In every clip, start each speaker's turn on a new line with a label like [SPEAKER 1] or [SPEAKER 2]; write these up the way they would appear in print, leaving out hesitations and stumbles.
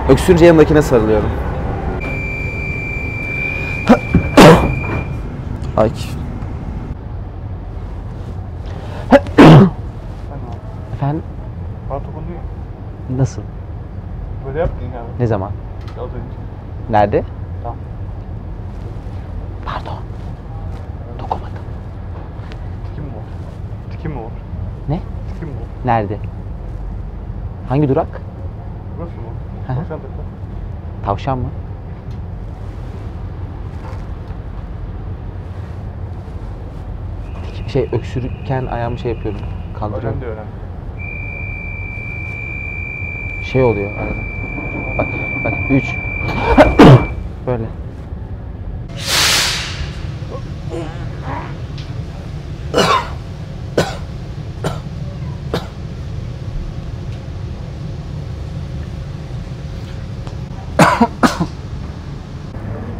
[SPEAKER 1] Öksürünce yanındakine sarılıyorum. Ay. Efendim? Nasıl?
[SPEAKER 2] Böyle yaptın yani.
[SPEAKER 1] Ne zaman?
[SPEAKER 2] Az önce.
[SPEAKER 1] Nerede?
[SPEAKER 2] Tamam.
[SPEAKER 1] Pardon. Dokunmadım.
[SPEAKER 2] Tikim mi var? Tikim mi var?
[SPEAKER 1] Ne?
[SPEAKER 2] Tikim mi var?
[SPEAKER 1] Nerede? Hangi durak?
[SPEAKER 2] Burası mı?
[SPEAKER 1] Hı hı.
[SPEAKER 2] Tavşan tekrar.
[SPEAKER 1] Tavşan mı? Öksürürken ayağımı şey yapıyorum. Kaldırıyorum.
[SPEAKER 2] Öğrendi öğrendi.
[SPEAKER 1] Şey oluyor arada. Bak 3. Böyle.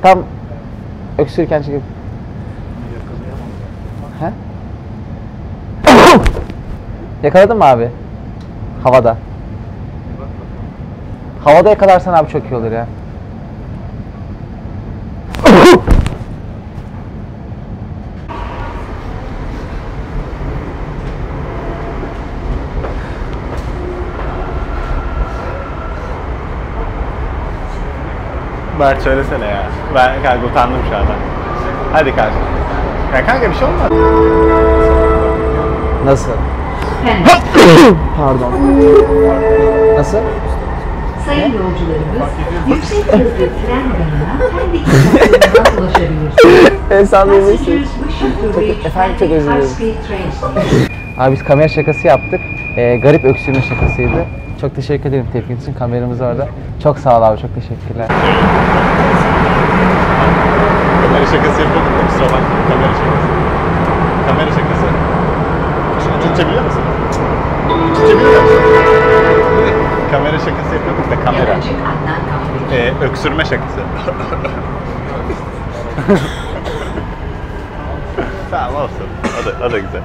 [SPEAKER 1] Tam öksürürken çıkıp. He? Yakaladın mı abi? Havada. Havada yakalarsan abi çok iyi olur ya.
[SPEAKER 2] Mert söylesene ya. Ben kanka utandım şu anda. Hadi kanka. Ya kanka bir şey olmaz.
[SPEAKER 1] Nasıl? Pardon. Nasıl?
[SPEAKER 3] Sayın yolcularımız, yüksek hızlı tren garına Pendik istasyonundan ulaşabilirsiniz. Passengers wishing to reach
[SPEAKER 1] Efendim, çok
[SPEAKER 3] Pendik
[SPEAKER 1] özür dilerim.
[SPEAKER 3] High-Speed Train Station.
[SPEAKER 1] Abi biz kamera şakası yaptık. Garip öksürme şakasıydı. Çok teşekkür ederim tepkiniz için. Kameramız orada. Çok sağ ol abi, çok teşekkürler.
[SPEAKER 2] Kamera şakası yapıyorduk da kusura bakma. Kamera şakası. Kamera şakası. Türkçe biliyor musun? Türkçe biliyor musun? Kamera şakası yapıyorduk da kamera.
[SPEAKER 3] Yabancı Adnan Kahveci.
[SPEAKER 2] Öksürme şakası. Tamam olsun. O da güzel.